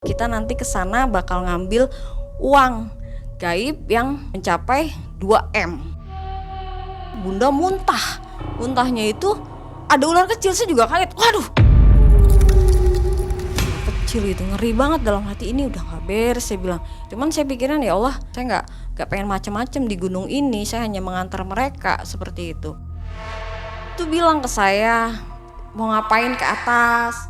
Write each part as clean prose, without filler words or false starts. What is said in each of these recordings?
Kita nanti ke sana bakal ngambil uang gaib yang mencapai 2 M. Bunda muntah. Muntahnya itu ada ular kecil, saya juga kaget. Waduh. Kecil itu ngeri banget, dalam hati ini udah gak beres saya bilang. Cuman saya pikiran ya Allah, saya gak pengen macem-macem di gunung ini, saya hanya mengantar mereka seperti itu. Itu bilang ke saya, mau ngapain ke atas?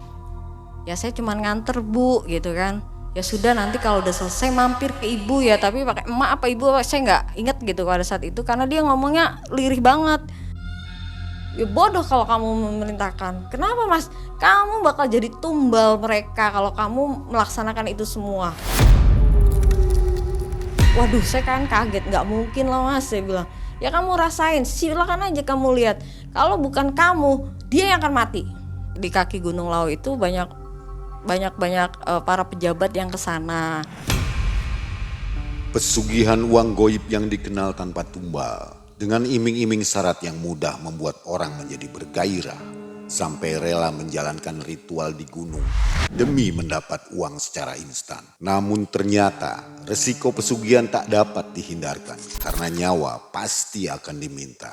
Ya saya cuma nganter Bu gitu kan. Ya sudah, nanti kalau udah selesai mampir ke ibu ya, tapi pakai emak apa ibu saya nggak inget gitu pada saat itu, karena dia ngomongnya lirih banget. Ya bodoh kalau kamu memerintahkan. Kenapa Mas? Kamu bakal jadi tumbal mereka kalau kamu melaksanakan itu semua. Waduh, saya kan kaget, nggak mungkin lah Mas, saya bilang. Ya kamu rasain, silakan aja kamu lihat. Kalau bukan kamu, dia yang akan mati. Di kaki Gunung Lawu itu banyak para pejabat yang kesana. Pesugihan uang goib yang dikenal tanpa tumbal, dengan iming-iming syarat yang mudah membuat orang menjadi bergairah sampai rela menjalankan ritual di gunung demi mendapat uang secara instan. Namun ternyata resiko pesugihan tak dapat dihindarkan karena nyawa pasti akan diminta.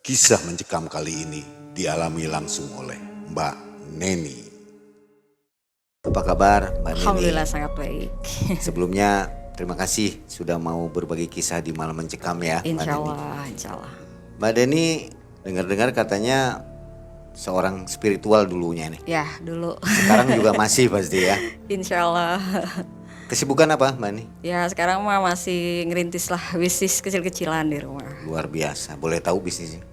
Kisah mencekam kali ini dialami langsung oleh Mbak Neni. Apa kabar Mbak Neni? Alhamdulillah sangat baik. Sebelumnya terima kasih sudah mau berbagi kisah di malam mencekam ya. Insya Allah. Mbak Neni dengar-dengar katanya seorang spiritual dulunya nih. Ya dulu. Sekarang juga masih pasti ya. Insya Allah. Kesibukan apa Mbak Neni? Ya sekarang mah masih ngerintis lah bisnis kecil-kecilan di rumah. Luar biasa. Boleh tahu bisnisnya?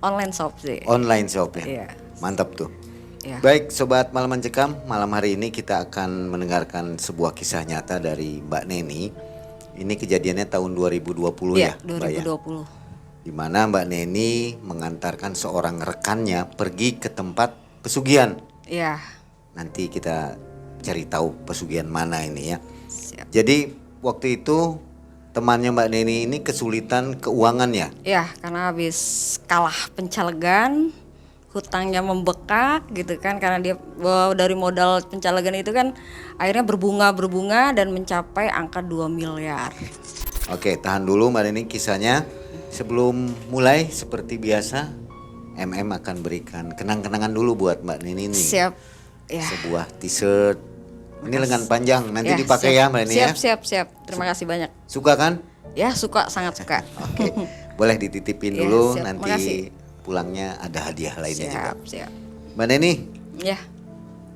Online shop sih. Online shop ya. Iya. Mantap tuh. Ya. Baik Sobat Malam Mencekam, malam hari ini kita akan mendengarkan sebuah kisah nyata dari Mbak Neni. Ini kejadiannya tahun 2020 ya Mbak ya? 2020. Di mana Mbak Neni mengantarkan seorang rekannya pergi ke tempat pesugihan. Iya. Nanti kita cari tahu pesugihan mana ini ya. Siap. Jadi waktu itu temannya Mbak Neni ini kesulitan keuangan ya? Ya karena habis kalah pencalegan, hutangnya membekak gitu kan, karena dia dari modal pencalegan itu kan akhirnya berbunga dan mencapai angka 2 miliar. Oke, tahan dulu Mbak Neni kisahnya. Sebelum mulai seperti biasa, MM akan berikan kenang-kenangan dulu buat Mbak Neni ini. Siap. Ya. Sebuah t-shirt. Ini lengan panjang, nanti Ya, dipakai ya Mbak Neni ya. Siap. Terima kasih banyak. Suka kan? Ya suka, sangat suka. Oke, boleh dititipin Ya, dulu, siap. nanti Makasih. pulangnya ada hadiah lainnya juga. Siap. Mbak Neni, Ya.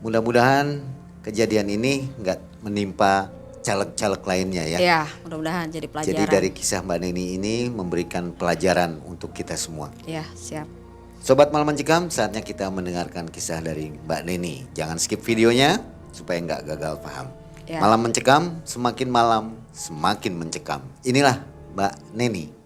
mudah-mudahan kejadian ini nggak menimpa caleg-caleg lainnya ya. Ya, mudah-mudahan jadi pelajaran. Jadi dari kisah Mbak Neni ini memberikan pelajaran untuk kita semua. Ya, siap. Sobat Malam Mencekam, saatnya kita mendengarkan kisah dari Mbak Neni. Jangan skip videonya supaya nggak gagal paham. Ya. Malam Mencekam, semakin malam semakin mencekam. Inilah Mbak Neni.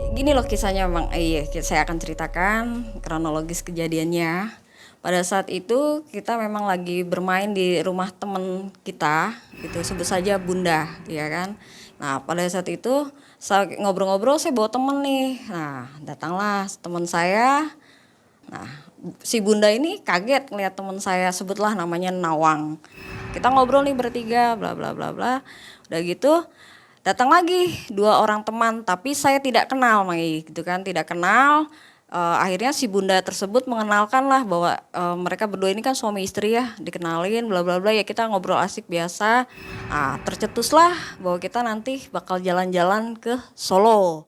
Gini loh kisahnya Bang. Iya, saya akan ceritakan kronologis kejadiannya. Pada saat itu kita memang lagi bermain di rumah teman kita, gitu, sebut saja Bunda, ya kan. Nah pada saat itu saya ngobrol-ngobrol, saya bawa temen nih. Nah datanglah teman saya. Nah si Bunda ini kaget ngeliat teman saya, sebutlah namanya Nawang. Kita ngobrol nih bertiga, bla bla bla bla. Udah gitu datang lagi 2 orang teman, tapi saya tidak kenal, Mai, gitu kan, tidak kenal. Akhirnya si Bunda tersebut mengenalkan lah bahwa mereka berdua ini kan suami istri ya, dikenalin bla bla bla, ya kita ngobrol asik biasa. Tercetuslah bahwa kita nanti bakal jalan-jalan ke Solo.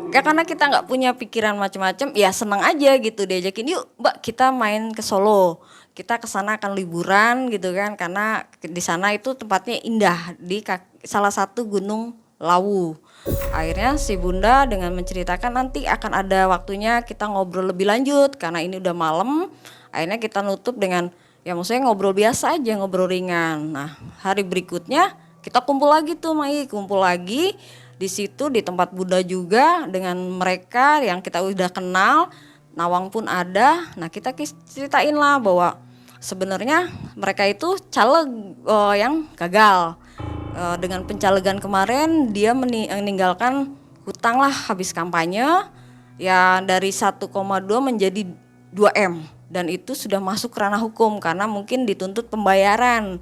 Ya karena kita nggak punya pikiran macam-macam, ya senang aja gitu diajakin, yuk Mbak kita main ke Solo, kita ke sana akan liburan gitu kan, karena di sana itu tempatnya indah di salah satu Gunung Lawu. Akhirnya si Bunda dengan menceritakan nanti akan ada waktunya kita ngobrol lebih lanjut karena ini udah malam. Akhirnya kita nutup dengan ya maksudnya ngobrol biasa aja, ngobrol ringan. Nah hari berikutnya kita kumpul lagi tuh Mai, kumpul lagi. Di situ di tempat Bunda juga dengan mereka yang kita udah kenal, Nawang pun ada. Nah kita ceritain lah bahwa sebenarnya mereka itu caleg yang gagal. dengan pencalegan kemarin dia meninggalkan hutang lah habis kampanye ya dari 1,2 menjadi 2M dan itu sudah masuk ranah hukum karena mungkin dituntut pembayaran.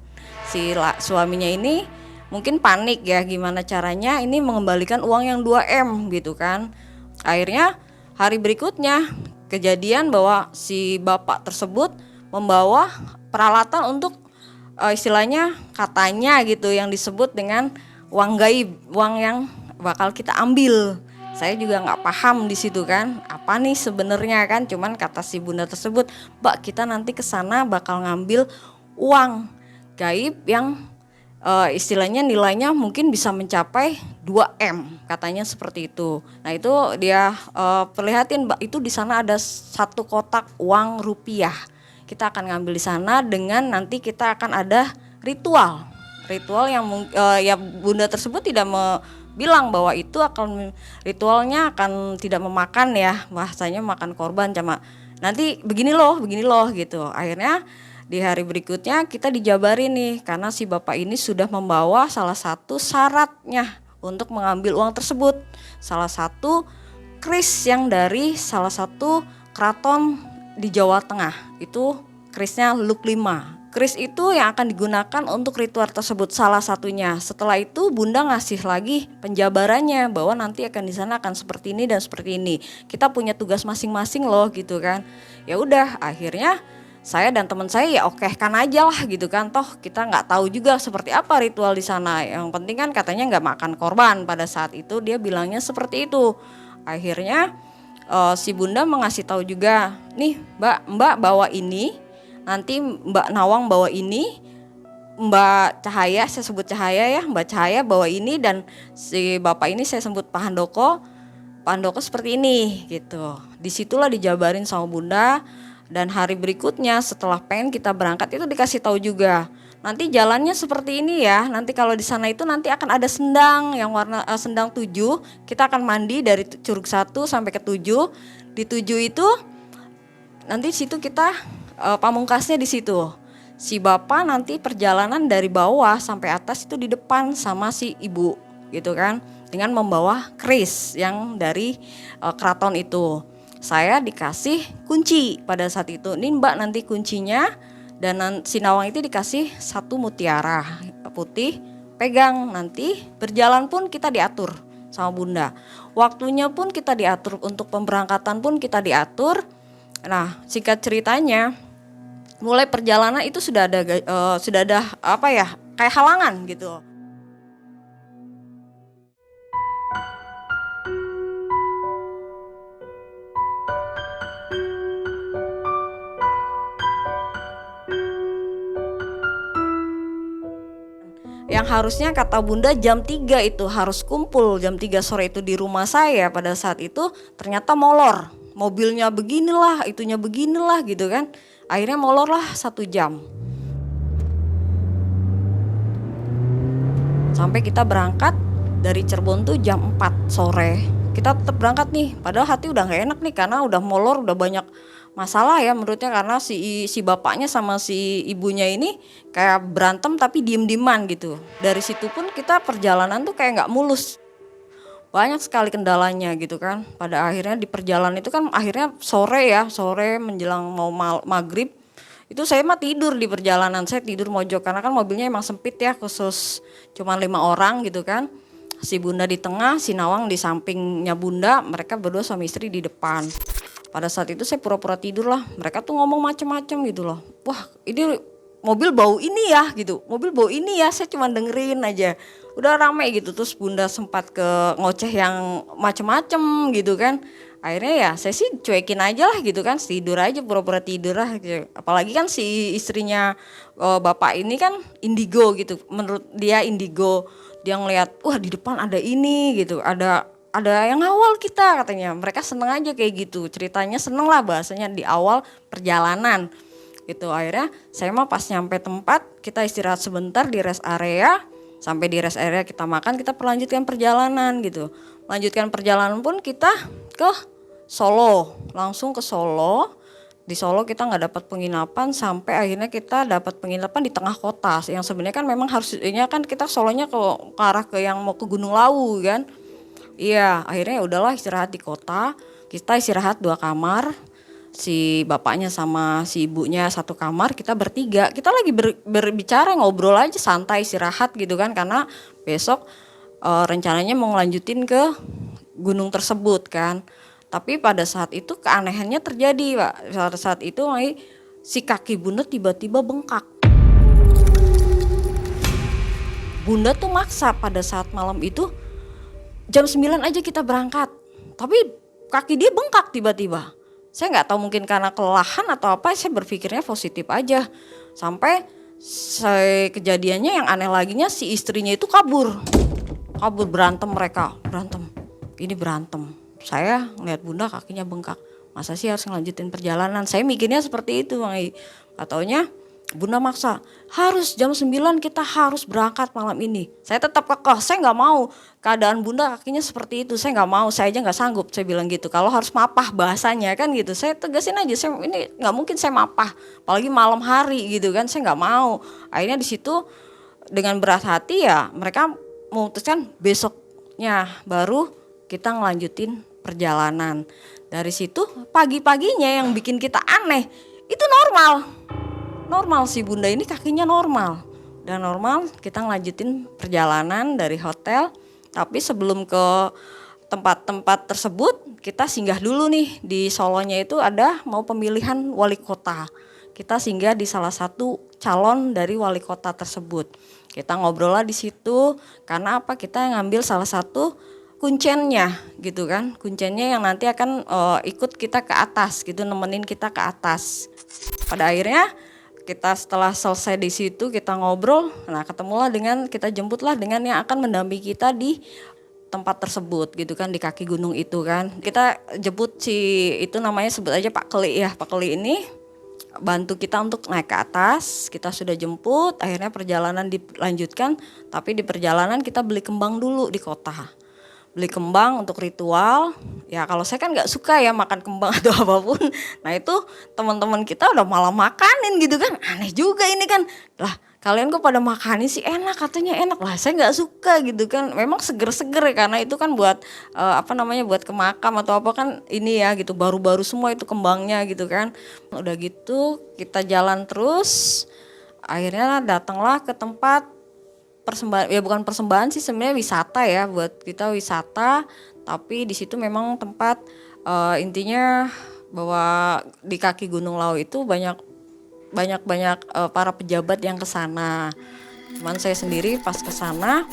Si suaminya ini mungkin panik ya gimana caranya ini mengembalikan uang yang 2M gitu kan. Akhirnya hari berikutnya kejadian bahwa si bapak tersebut membawa peralatan untuk istilahnya katanya gitu yang disebut dengan uang gaib, uang yang bakal kita ambil. Saya juga nggak paham di situ kan, apa nih sebenarnya kan, cuman kata si bunda tersebut, Mbak kita nanti ke sana bakal ngambil uang gaib yang istilahnya nilainya mungkin bisa mencapai 2M, katanya seperti itu. Nah itu dia perlihatin Mbak, itu di sana ada 1 kotak uang rupiah. Kita akan ngambil di sana dengan nanti kita akan ada ritual yang ya bunda tersebut tidak bilang bahwa itu akan ritualnya akan tidak memakan ya, bahasanya makan korban, cuma nanti begini loh gitu. Akhirnya di hari berikutnya kita dijabarin nih karena si bapak ini sudah membawa salah satu syaratnya untuk mengambil uang tersebut, salah satu kris yang dari salah satu keraton di Jawa Tengah, itu krisnya Luk 5. Kris itu yang akan digunakan untuk ritual tersebut salah satunya. Setelah itu bunda ngasih lagi penjabarannya bahwa nanti akan di sana akan seperti ini dan seperti ini. Kita punya tugas masing-masing loh gitu kan. Ya udah akhirnya saya dan teman saya ya okehkan aja lah gitu kan. Toh kita nggak tahu juga seperti apa ritual di sana. Yang penting kan katanya nggak makan korban pada saat itu dia bilangnya seperti itu. Akhirnya si bunda mengasih tahu juga nih Mbak bawa ini. Nanti Mbak Nawang bawa ini, Mbak Cahaya, saya sebut Cahaya ya, Mbak Cahaya bawa ini dan si bapak ini saya sebut Pak Handoko. Pak Handoko seperti ini gitu. Disitulah dijabarin sama bunda dan hari berikutnya setelah pengen kita berangkat itu dikasih tahu juga. Nanti jalannya seperti ini ya. Nanti kalau di sana itu nanti akan ada sendang yang warna sendang 7. Kita akan mandi dari Curug 1 sampai ke 7. Di 7 itu nanti situ kita pamungkasnya di situ. Si bapak nanti perjalanan dari bawah sampai atas itu di depan sama si ibu gitu kan, dengan membawa kris yang dari keraton itu. Saya dikasih kunci pada saat itu. Nih Mbak nanti kuncinya, dan si Nawang itu dikasih 1 mutiara putih, pegang, nanti berjalan pun kita diatur sama bunda. Waktunya pun kita diatur, untuk pemberangkatan pun kita diatur. Nah, singkat ceritanya mulai perjalanan itu sudah ada apa ya, kayak halangan gitu. Yang harusnya kata bunda jam 3 itu harus kumpul, jam 3 sore itu di rumah saya, pada saat itu ternyata molor. Mobilnya beginilah, itunya beginilah gitu kan. Akhirnya molor lah 1 jam. Sampai kita berangkat dari Cirebon tuh jam 4 sore. Kita tetap berangkat nih, padahal hati udah gak enak nih karena udah molor, udah banyak masalah ya menurutnya, karena si bapaknya sama si ibunya ini kayak berantem tapi diem-dieman gitu. Dari situ pun kita perjalanan tuh kayak gak mulus. Banyak sekali kendalanya gitu kan. Pada akhirnya di perjalanan itu kan akhirnya sore menjelang mau maghrib itu saya mah tidur di perjalanan. Saya tidur mojok karena kan mobilnya emang sempit ya, khusus cuma 5 orang gitu kan. Si bunda di tengah, si Nawang di sampingnya bunda, mereka berdua suami istri di depan. Pada saat itu saya pura-pura tidur lah. Mereka tuh ngomong macam-macam gitu loh. Wah ini mobil bau ini ya gitu, mobil bau ini ya, saya cuma dengerin aja. Udah rame gitu, terus bunda sempat ke ngoceh yang macem-macem gitu kan. Akhirnya ya saya sih cuekin aja lah gitu kan, tidur aja, pura-pura tidur lah gitu. Apalagi kan si istrinya bapak ini kan indigo gitu, menurut dia indigo. Dia ngeliat, wah di depan ada ini gitu, ada yang ngawal kita katanya. Mereka seneng aja kayak gitu, ceritanya seneng lah bahasanya di awal perjalanan gitu. Akhirnya saya mah pas nyampe tempat, kita istirahat sebentar di rest area. Sampai di rest area kita makan, kita melanjutkan perjalanan gitu. Melanjutkan perjalanan pun kita ke Solo, langsung ke Solo. di Solo kita nggak dapat penginapan sampai akhirnya kita dapat penginapan di tengah kota yang sebenarnya kan memang harusnya kan kita Solonya ke arah ke yang mau ke Gunung Lawu kan. Iya, akhirnya udahlah istirahat di kota. Kita istirahat 2 kamar. Si bapaknya sama si ibunya 1 kamar, kita bertiga. Kita lagi berbicara, ngobrol aja santai istirahat gitu kan karena besok rencananya mau ngelanjutin ke gunung tersebut kan. Tapi pada saat itu keanehannya terjadi, Pak. Pada saat itu si kaki Bunda tiba-tiba bengkak. Bunda tuh maksa pada saat malam itu jam 9 aja kita berangkat. Tapi kaki dia bengkak tiba-tiba. Saya nggak tahu mungkin karena kelelahan atau apa, saya berpikirnya positif aja. Sampai kejadiannya yang aneh laginya si istrinya itu kabur berantem mereka, ini berantem. Saya ngeliat Bunda kakinya bengkak, masa sih harus ngelanjutin perjalanan, saya mikirnya seperti itu Bang I. Katanya Bunda maksa, harus jam 9 kita harus berangkat malam ini. Saya tetap kekeh, saya nggak mau keadaan Bunda kakinya seperti itu, saya nggak mau, saya aja nggak sanggup, saya bilang gitu. Kalau harus mapah bahasanya kan gitu, saya tegasin aja, ini nggak mungkin saya mapah, apalagi malam hari gitu kan, saya nggak mau. Akhirnya di situ dengan berat hati ya mereka memutuskan besoknya baru kita ngelanjutin perjalanan. Dari situ pagi-paginya yang bikin kita aneh itu normal si Bunda ini kakinya normal. Dan normal kita ngelanjutin perjalanan dari hotel. Tapi sebelum ke tempat-tempat tersebut kita singgah dulu nih di Solonya itu ada mau pemilihan wali kota. Kita singgah di salah satu calon dari wali kota tersebut. Kita ngobrol lah di situ karena apa, kita ngambil salah satu kuncennya gitu kan. Kuncennya yang nanti akan ikut kita ke atas gitu, nemenin kita ke atas. Pada akhirnya kita setelah selesai di situ kita ngobrol, nah kita jemputlah dengan yang akan mendampingi kita di tempat tersebut gitu kan, di kaki gunung itu kan. Kita jemput si itu namanya sebut aja Pak Keli ya. Pak Keli ini bantu kita untuk naik ke atas. Kita sudah jemput, akhirnya perjalanan dilanjutkan. Tapi di perjalanan kita beli kembang dulu di kota. Beli kembang untuk ritual. Ya kalau saya kan nggak suka ya makan kembang atau apapun. Nah itu teman-teman kita udah malah makanin gitu kan. Aneh juga ini kan. Lah kalian kok pada makanin sih, enak katanya enak. Lah saya nggak suka gitu kan. Memang seger-seger ya karena itu kan buat buat ke makam atau apa kan ini ya gitu. Baru-baru semua itu kembangnya gitu kan. Udah gitu kita jalan terus. Akhirnya datanglah ke tempat persembahan, ya bukan persembahan sih sebenarnya wisata ya, buat kita wisata. Tapi di situ memang tempat intinya bahwa di kaki Gunung Lawu itu banyak para pejabat yang ke sana. Cuman saya sendiri pas ke sana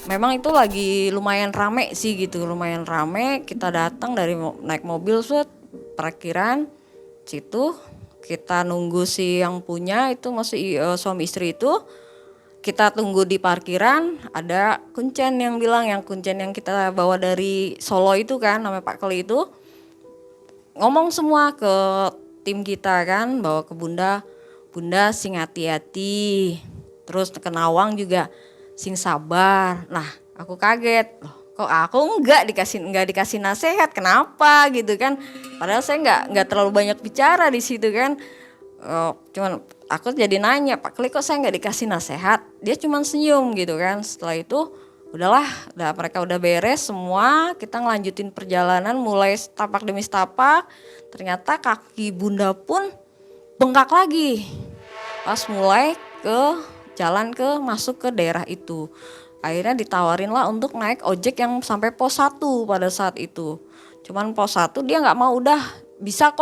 memang itu lagi lumayan rame sih gitu, lumayan rame. Kita datang dari naik mobil parkiran situ, kita nunggu si yang punya itu masih suami istri itu. Kita tunggu di parkiran, ada kuncen yang bilang, yang kuncen yang kita bawa dari Solo itu kan, namanya Pak Keli itu. Ngomong semua ke tim kita kan, bawa ke Bunda sing hati-hati. Terus ke Nawang juga sing sabar. Nah, aku kaget. Loh, kok aku enggak dikasih nasihat, kenapa gitu kan? Padahal saya enggak terlalu banyak bicara di situ kan. Cuman aku jadi nanya, Pak Keli kok saya nggak dikasih nasihat? Dia cuman senyum gitu kan. Setelah itu mereka udah beres semua. Kita ngelanjutin perjalanan mulai setapak demi setapak. Ternyata kaki Bunda pun bengkak lagi pas mulai masuk ke daerah itu. Akhirnya ditawarin lah untuk naik ojek yang sampai pos 1 pada saat itu. Cuman pos 1 dia nggak mau, udah bisa.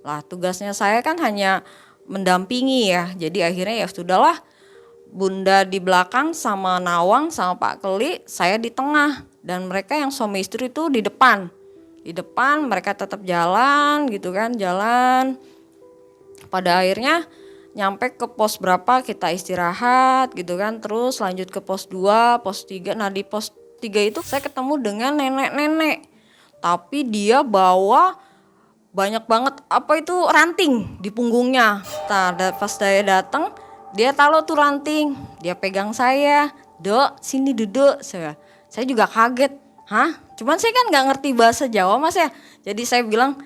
Lah tugasnya saya kan hanya mendampingi ya. Jadi akhirnya ya sudahlah, Bunda di belakang sama Nawang sama Pak Keli, saya di tengah. Dan mereka yang suami istri itu di depan. Di depan mereka tetap jalan gitu kan, jalan. Pada akhirnya nyampe ke pos berapa kita istirahat gitu kan. Terus lanjut ke pos 2, pos 3. Nah di pos 3 itu saya ketemu dengan nenek-nenek. Tapi dia bawa banyak banget ranting di punggungnya. Nah, pas saya datang, dia taruh tuh ranting, dia pegang saya, "Dok, sini duduk." Saya juga kaget. Hah? Cuman saya kan nggak ngerti bahasa Jawa Mas ya. Jadi saya bilang,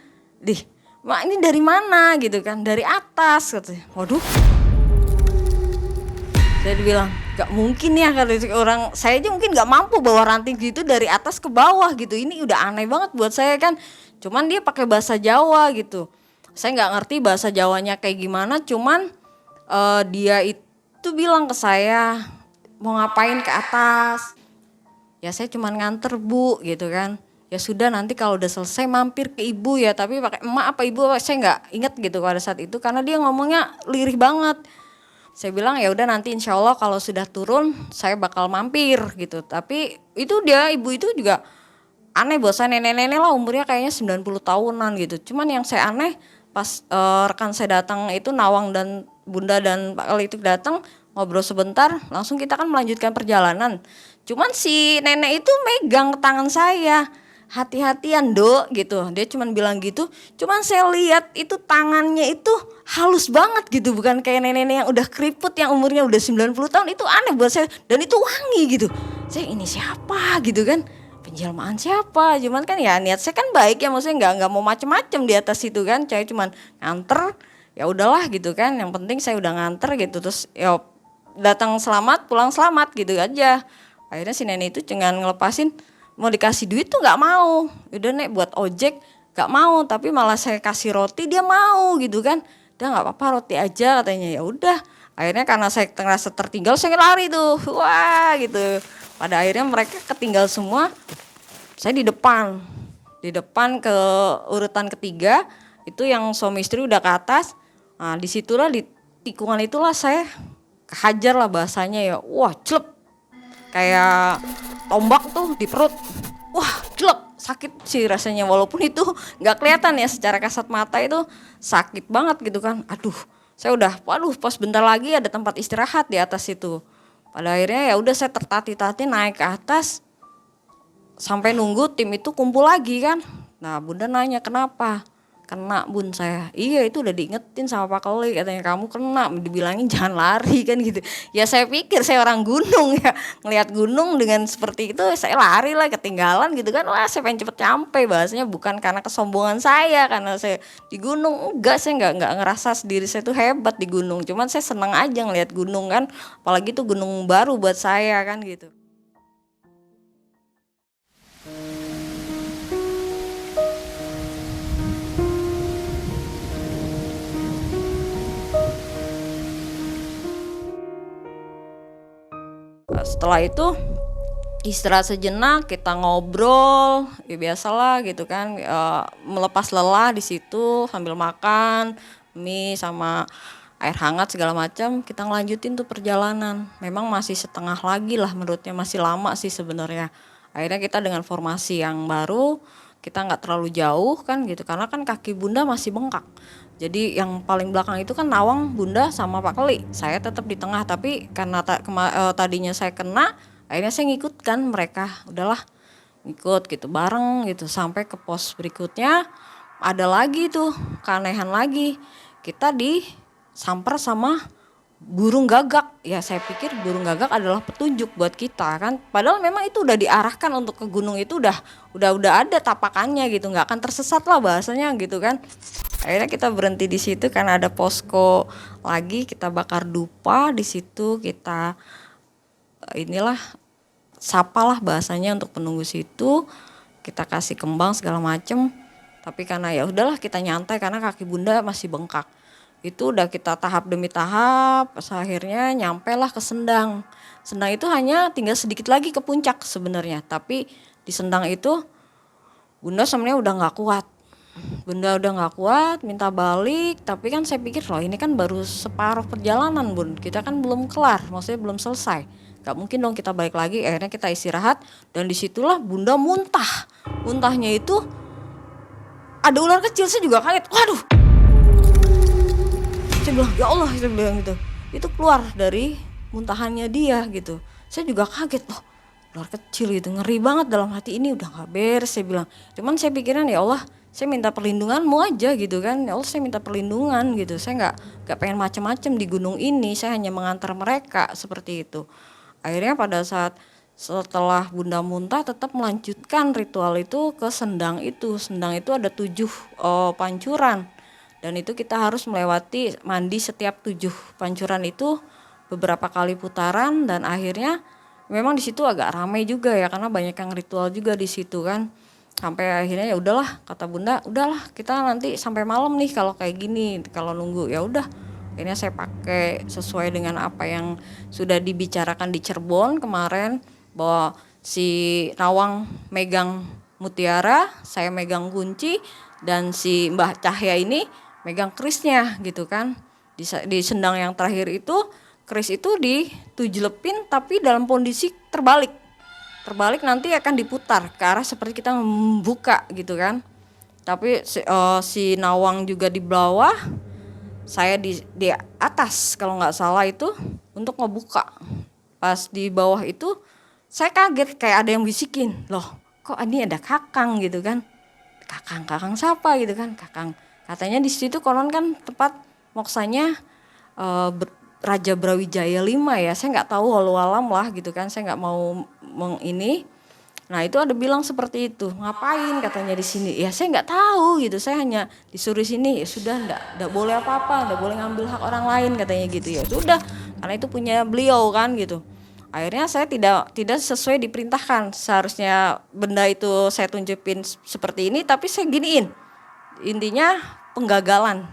Mak ini dari mana gitu kan, dari atas katanya. Waduh, saya bilang gak mungkin ya, kata orang saya aja mungkin gak mampu bawa ranting gitu dari atas ke bawah gitu, ini udah aneh banget buat saya kan. Cuman dia pakai bahasa Jawa gitu, saya nggak ngerti bahasa Jawanya kayak gimana, cuman dia itu bilang ke saya mau ngapain ke atas. Ya saya cuman nganter bu gitu kan. Ya sudah, nanti kalau udah selesai mampir ke ibu ya, tapi pakai emak apa ibu saya nggak inget gitu pada saat itu karena dia ngomongnya lirih banget. Saya bilang ya udah, nanti insya Allah kalau sudah turun saya bakal mampir gitu. Tapi itu dia, ibu itu juga aneh, bosan nenek-nenek lah, umurnya kayaknya 90 tahunan gitu. Cuman yang saya aneh pas rekan saya datang itu, Nawang dan Bunda dan Pak Kali itu datang ngobrol sebentar, langsung kita kan melanjutkan perjalanan. Cuman si nenek itu megang tangan saya, hati-hatian dok gitu, dia cuman bilang gitu. Cuman saya lihat itu tangannya itu halus banget gitu, bukan kayak nenek-nenek yang udah keriput yang umurnya udah 90 tahun. Itu aneh buat saya, dan itu wangi gitu. Saya ini siapa gitu kan, penjelmaan siapa. Cuman kan ya niat saya kan baik ya, maksudnya nggak mau macem-macem di atas itu kan. Saya cuman nganter, ya udahlah gitu kan, yang penting saya udah nganter gitu. Terus ya datang selamat pulang selamat gitu aja. Akhirnya si nenek itu dengan ngelepasin, mau dikasih duit tuh nggak mau. Udah nek buat ojek nggak mau, tapi malah saya kasih roti dia mau gitu kan. Dia nggak apa-apa roti aja katanya. Ya udah, akhirnya karena saya ngerasa tertinggal saya lari tuh, wah gitu. Pada akhirnya mereka ketinggal semua, saya di depan ke urutan ketiga itu yang suami istri udah ke atas. Nah disitulah, di tikungan itulah saya kehajar lah bahasanya ya, wah celep kayak tombak tuh di perut, wah celep, sakit sih rasanya, walaupun itu nggak kelihatan ya secara kasat mata, itu sakit banget gitu kan. Aduh, saya udah, waduh, pas bentar lagi ada tempat istirahat di atas itu. Pada akhirnya ya udah saya tertati-tati naik ke atas sampai nunggu tim itu kumpul lagi kan. Nah Bunda nanya kenapa? Kena bun saya. Iya itu udah diingetin sama Pak Koli, katanya kamu kena, dibilangin jangan lari kan gitu. Ya saya pikir saya orang gunung ya, ngelihat gunung dengan seperti itu saya lari lah, ketinggalan gitu kan. Wah saya pengen cepet nyampe, bahasanya bukan karena kesombongan saya karena saya di gunung, enggak, saya nggak ngerasa diri saya tuh hebat di gunung. Cuman saya seneng aja ngelihat gunung kan, apalagi itu gunung baru buat saya kan gitu. Setelah itu istirahat sejenak, kita ngobrol, ya biasalah gitu kan, melepas lelah di situ sambil makan mie sama air hangat segala macam. Kita ngelanjutin tuh perjalanan. Memang masih setengah lagi lah, menurutnya masih lama sih sebenarnya. Akhirnya kita dengan formasi yang baru, kita nggak terlalu jauh kan gitu, karena kan kaki Bunda masih bengkak. Jadi yang paling belakang itu kan Nawang, Bunda sama Pak Keli. Saya tetap di tengah, tapi karena tadinya saya kena, akhirnya saya ngikutkan mereka. Udahlah, ngikut gitu bareng gitu sampai ke pos berikutnya. Ada lagi tuh keanehan lagi. Kita disamper sama burung gagak. Ya saya pikir burung gagak adalah petunjuk buat kita kan. Padahal memang itu udah diarahkan untuk ke gunung itu, udah ada tapakannya gitu, nggak akan tersesat lah bahasanya gitu kan. Akhirnya kita berhenti di situ karena ada posko lagi, kita bakar dupa di situ, kita inilah sapalah bahasanya untuk penunggu situ, kita kasih kembang segala macem. Tapi karena ya udahlah kita nyantai karena kaki Bunda masih bengkak. Itu udah kita tahap demi tahap, akhirnya nyampe lah ke Sendang. Sendang itu hanya tinggal sedikit lagi ke puncak sebenarnya, tapi di Sendang itu Bunda sebenarnya udah nggak kuat. Bunda udah nggak kuat, minta balik. Tapi kan saya pikir loh ini kan baru separuh perjalanan Bun, kita kan belum kelar, maksudnya belum selesai. Gak mungkin dong kita balik lagi. Akhirnya kita istirahat dan disitulah Bunda muntah. Muntahnya itu ada ular kecil, saya juga kaget. Waduh, saya bilang ya Allah, saya bilang gitu. Itu keluar dari muntahannya dia gitu. Saya juga kaget loh, ular kecil gitu, ngeri banget dalam hati, ini udah gak beres saya bilang. Cuman saya pikiran ya Allah, saya minta perlindunganmu aja gitu kan. Ya Allah saya minta perlindungan gitu. Saya gak pengen macam-macam di gunung ini. Saya hanya mengantar mereka seperti itu. Akhirnya pada saat setelah Bunda muntah tetap melanjutkan ritual itu ke Sendang itu. Sendang itu ada 7 pancuran. Dan itu kita harus melewati mandi setiap 7 pancuran itu beberapa kali putaran, dan akhirnya memang di situ agak ramai juga ya karena banyak yang ritual juga di situ kan. Sampai akhirnya ya udahlah, kata Bunda, udahlah kita nanti sampai malam nih kalau kayak gini, kalau nunggu. Ya udah, akhirnya saya pakai sesuai dengan apa yang sudah dibicarakan di Cirebon kemarin, bahwa si Nawang megang mutiara, saya megang kunci, dan si Mbah Cahya ini megang kerisnya gitu kan. Di sendang yang terakhir itu, keris itu ditujlepin tapi dalam kondisi terbalik. Terbalik nanti akan diputar ke arah seperti kita membuka gitu kan. Tapi si Nawang juga di bawah, saya di atas kalau nggak salah itu untuk ngebuka. Pas di bawah itu saya kaget, kayak ada yang bisikin, loh kok ini ada kakang gitu kan. Kakang siapa gitu kan, kakang. Katanya di situ konon kan tempat moksanya Raja Brawijaya 5 ya, saya nggak tahu walau alam lah gitu kan, saya nggak mau ini. Nah itu ada bilang seperti itu, ngapain katanya di sini? Ya saya nggak tahu gitu, saya hanya disuruh sini, ya sudah nggak boleh apa-apa, nggak boleh ngambil hak orang lain katanya gitu ya. Sudah, karena itu punya beliau kan gitu. Akhirnya saya tidak sesuai diperintahkan, seharusnya benda itu saya tunjukin seperti ini, tapi saya giniin. Intinya penggagalan.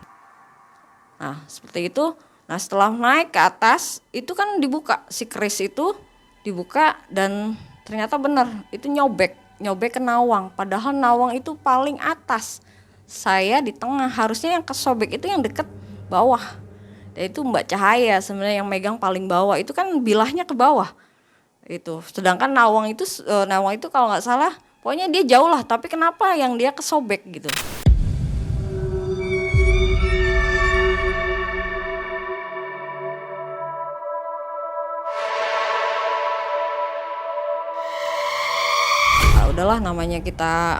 Nah seperti itu. Nah setelah naik ke atas itu kan dibuka, si keris itu dibuka dan ternyata benar itu nyobek ke Nawang. Padahal Nawang itu paling atas, saya di tengah, harusnya yang kesobek itu yang deket bawah. Dan itu Mbak Cahaya sebenarnya yang megang paling bawah, itu kan bilahnya ke bawah itu. Sedangkan Nawang itu kalau nggak salah pokoknya dia jauh lah, tapi kenapa yang dia kesobek gitu. Udahlah, namanya kita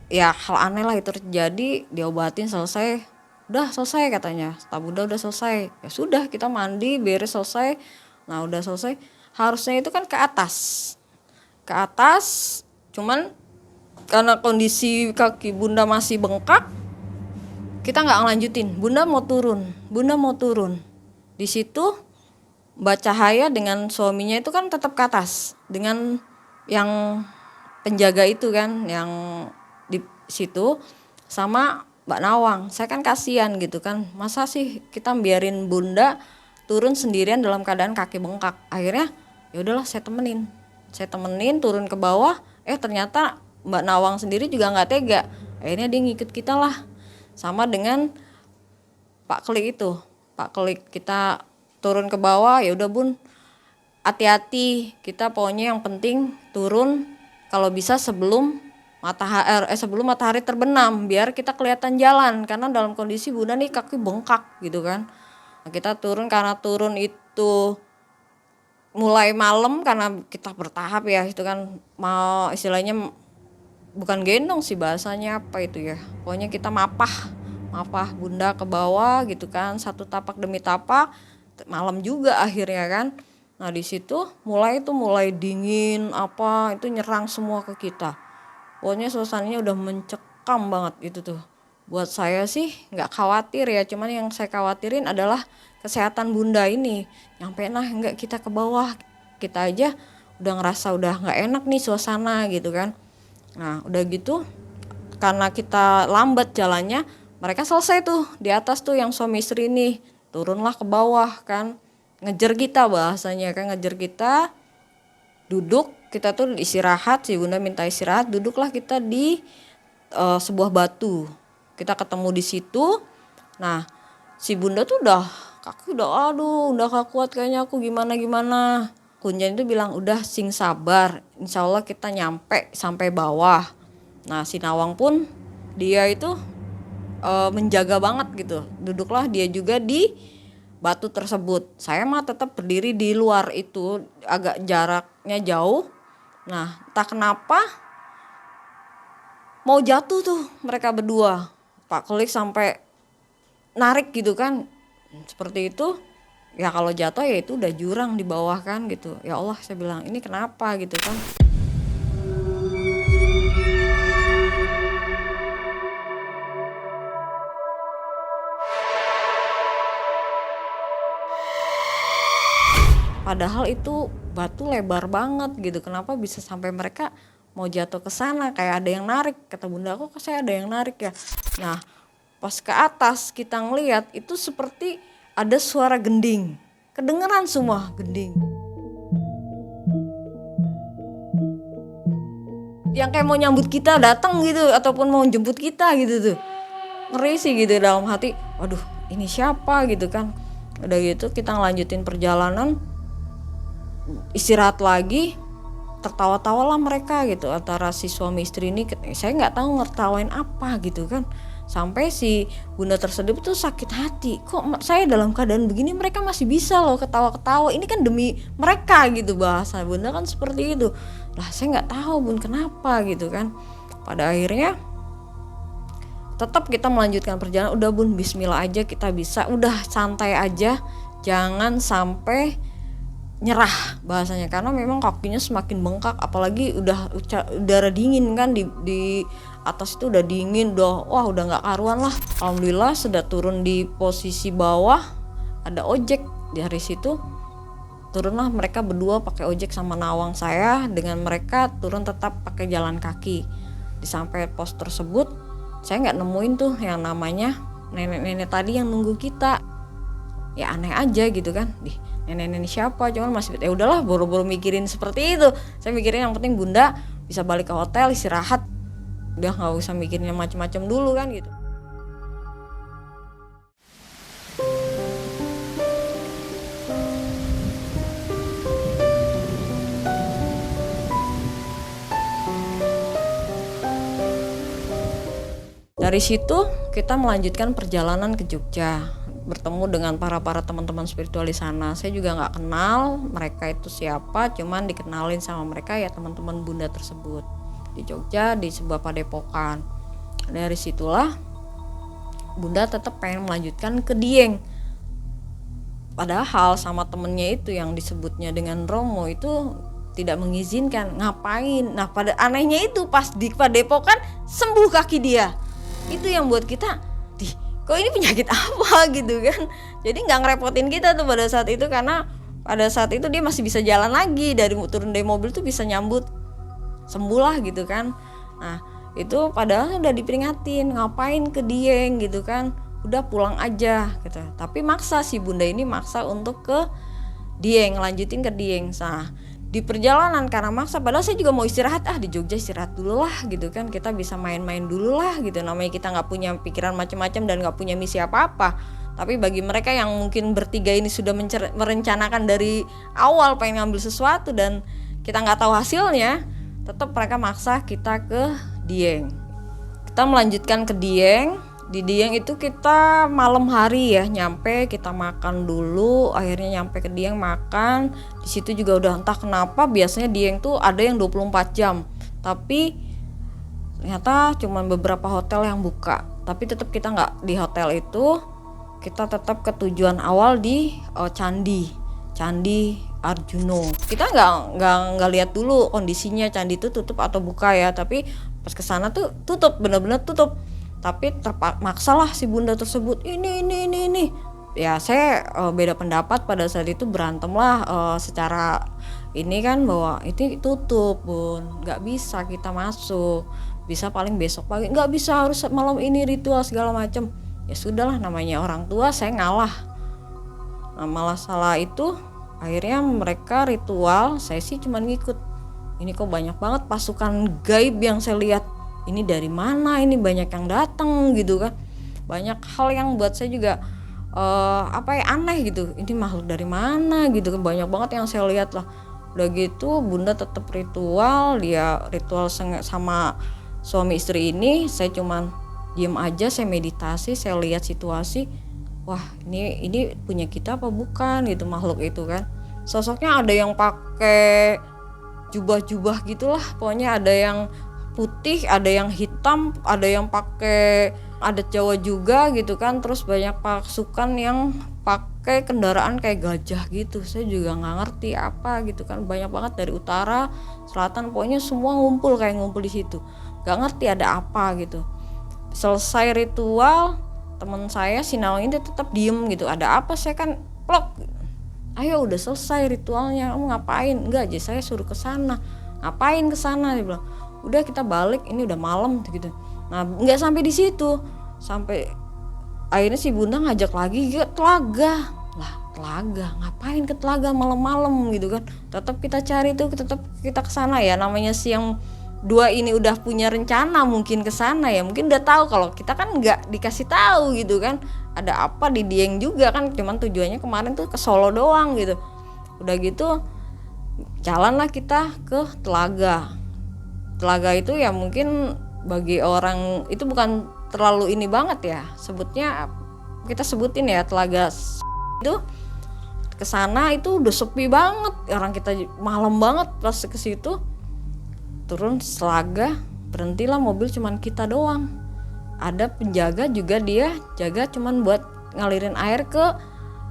ya hal aneh lah itu terjadi, diobatin selesai, udah selesai katanya, Kata Bunda udah selesai. Ya sudah, kita mandi beres selesai. Nah udah selesai, harusnya itu kan ke atas, cuman karena kondisi kaki Bunda masih bengkak, kita nggak ngelanjutin. Bunda mau turun di situ. Mbak Cahaya dengan suaminya itu kan tetap ke atas dengan yang penjaga itu kan yang di situ sama Mbak Nawang. Saya kan kasihan gitu kan, masa sih kita biarin Bunda turun sendirian dalam keadaan kaki bengkak. Akhirnya ya udahlah, saya temenin turun ke bawah. Ternyata Mbak Nawang sendiri juga nggak tega, akhirnya dia ngikut kita lah, sama dengan Pak Klik. Kita turun ke bawah, ya udah Bun, hati-hati, kita pokoknya yang penting turun kalau bisa sebelum matahari terbenam, biar kita kelihatan jalan, karena dalam kondisi Bunda nih kaki bengkak gitu kan. Nah, kita turun, karena turun itu mulai malam karena kita bertahap ya, itu kan mau istilahnya bukan gendong sih bahasanya, apa itu ya, pokoknya kita mapah Bunda ke bawah gitu kan, satu tapak demi tapak, malam juga akhirnya kan. Nah di situ mulai dingin, itu nyerang semua ke kita. Pokoknya suasananya udah mencekam banget gitu tuh. Buat saya sih nggak khawatir ya, cuman yang saya khawatirin adalah kesehatan Bunda ini. Nyampe nggak kita ke bawah, kita aja udah ngerasa udah nggak enak nih suasana gitu kan. Nah udah gitu, karena kita lambat jalannya, mereka selesai tuh di atas tuh yang suami istri ini, turunlah ke bawah kan. Ngejar kita bahasanya kan, duduk, kita tuh istirahat, si Bunda minta istirahat, duduklah kita di sebuah batu, kita ketemu di situ. Nah si Bunda tuh kaki udah gak kuat kayaknya, aku gimana. Kunjan itu bilang udah sing sabar, insya Allah kita nyampe sampai bawah. Nah si Nawang pun dia itu menjaga banget gitu, duduklah dia juga di batu tersebut. Saya mah tetap berdiri di luar itu, agak jaraknya jauh. Nah entah kenapa mau jatuh tuh mereka berdua. Pak Klik sampai narik gitu kan, seperti itu. Ya kalau jatuh ya itu udah jurang di bawah kan gitu. Ya Allah, saya bilang ini kenapa gitu kan. padahal itu batu lebar banget gitu. Kenapa bisa sampai mereka mau jatuh ke sana, kayak ada yang narik. Kata bunda aku, kok saya ada yang narik ya. Nah pas ke atas kita ngeliat itu seperti ada suara gending, kedengeran semua gending. Yang kayak mau nyambut kita datang gitu, ataupun mau jemput kita gitu tuh. Ngeri sih gitu dalam hati, waduh ini siapa gitu kan. Udah gitu kita ngelanjutin perjalanan, istirahat lagi, tertawa-tawa lah mereka gitu antara si suami istri ini. Saya nggak tahu ngertawain apa gitu kan, sampai si bunda tersebut tuh sakit hati, kok saya dalam keadaan begini mereka masih bisa loh ketawa-ketawa, ini kan demi mereka gitu, bahasa bunda kan seperti itu. Lah saya nggak tahu bun kenapa gitu kan. Pada akhirnya tetap kita melanjutkan perjalanan, udah bun bismillah aja kita bisa, udah santai aja, jangan sampai nyerah bahasanya, karena memang kakinya semakin bengkak, apalagi udah udara dingin kan di atas itu udah dingin, udah nggak karuan lah. Alhamdulillah sudah turun di posisi bawah ada ojek. Dari situ turunlah mereka berdua pakai ojek sama nawang saya, dengan mereka turun tetap pakai jalan kaki. Di sampai pos tersebut saya nggak nemuin tuh yang namanya nenek-nenek tadi yang nunggu kita. Ya aneh aja gitu kan, nenek-nenek siapa, cuman masih udahlah boro-boro mikirin seperti itu. Saya mikirin yang penting bunda bisa balik ke hotel istirahat, udah nggak usah mikirin yang macam-macam dulu kan gitu. Dari situ kita melanjutkan perjalanan ke Jogja, bertemu dengan para teman-teman spiritual di sana. Saya juga nggak kenal mereka itu siapa, cuman dikenalin sama mereka ya teman-teman bunda tersebut di Jogja di sebuah padepokan. Dari situlah bunda tetap pengen melanjutkan ke Dieng, padahal sama temennya itu yang disebutnya dengan Romo itu tidak mengizinkan. Ngapain? Nah pada anehnya itu pas di padepokan sembuh kaki dia. Itu yang buat kita, kok ini penyakit apa gitu kan. Jadi gak ngerepotin kita tuh pada saat itu, karena pada saat itu dia masih bisa jalan lagi, dari turun dari mobil tuh bisa nyambut, sembuh lah gitu kan. Nah itu padahal udah diperingatin, ngapain ke Dieng gitu kan, udah pulang aja gitu. Tapi maksa si bunda ini, maksa untuk ke Dieng, lanjutin ke Dieng. Nah di perjalanan karena maksa, padahal saya juga mau istirahat, di Jogja istirahat dulu lah gitu kan, kita bisa main-main dulu lah gitu, namanya kita nggak punya pikiran macam-macam dan nggak punya misi apa-apa. Tapi bagi mereka yang mungkin bertiga ini sudah merencanakan dari awal pengen ngambil sesuatu dan kita nggak tahu hasilnya, tetap mereka maksa kita ke Dieng. Kita melanjutkan ke Dieng. Di Dieng itu kita malam hari ya nyampe, kita makan dulu, akhirnya nyampe ke Dieng makan. Di situ juga udah entah kenapa biasanya Dieng tuh ada yang 24 jam, tapi ternyata cuma beberapa hotel yang buka. Tapi tetap kita nggak di hotel itu, kita tetap ke tujuan awal di Candi Arjuno. Kita nggak lihat dulu kondisinya candi itu tutup atau buka ya, tapi pas kesana tuh tutup, benar-benar tutup. Tapi terpaksa lah si bunda tersebut ini. Ya saya beda pendapat pada saat itu, berantem lah secara ini kan, bahwa itu tutup bun, nggak bisa kita masuk, bisa paling besok pagi, nggak bisa harus malam ini ritual segala macam. Ya sudahlah, namanya orang tua, saya ngalah. Nah malah salah itu akhirnya mereka ritual, saya sih cuma ngikut. Ini kok banyak banget pasukan gaib yang saya lihat, ini dari mana, ini banyak yang datang gitu kan. Banyak hal yang buat saya juga aneh gitu, ini makhluk dari mana gitu kan, banyak banget yang saya lihat lah. Udah gitu bunda tetap ritual, dia ritual sama suami istri ini, saya cuman diem aja, saya meditasi, saya lihat situasi, wah ini punya kita apa bukan gitu makhluk itu kan. Sosoknya ada yang pakai jubah-jubah gitulah, pokoknya ada yang putih, ada yang hitam, ada yang pakai adat Jawa juga gitu kan. Terus banyak pasukan yang pakai kendaraan kayak gajah gitu, saya juga nggak ngerti apa gitu kan. Banyak banget dari utara, selatan, pokoknya semua ngumpul di situ, nggak ngerti ada apa gitu. Selesai ritual, teman saya si Nawang ini tetap diem gitu, ada apa, saya kan plok, ayo udah selesai ritualnya, kamu ngapain? Enggak aja, saya suruh ke sana. Ngapain ke sana? Dia bilang, udah kita balik, ini udah malam gitu. Nah nggak sampai di situ, sampai akhirnya si bunda ngajak lagi ke telaga. Lah telaga, ngapain ke telaga malam-malam gitu kan? Tetap kita cari tuh, tetap kita ke sana ya. Namanya si yang dua ini udah punya rencana mungkin ke sana ya, mungkin udah tahu, kalau kita kan nggak dikasih tahu gitu kan. Ada apa di Dieng juga kan, cuman tujuannya kemarin tuh ke Solo doang gitu. Udah gitu jalanlah kita ke telaga. Telaga itu ya mungkin bagi orang itu bukan terlalu ini banget ya, sebutnya kita sebutin ya telaga itu. Kesana itu udah sepi banget, orang kita malam banget pas ke situ. Turun telaga, berhentilah mobil, cuman kita doang. Ada penjaga juga, dia jaga cuman buat ngalirin air ke,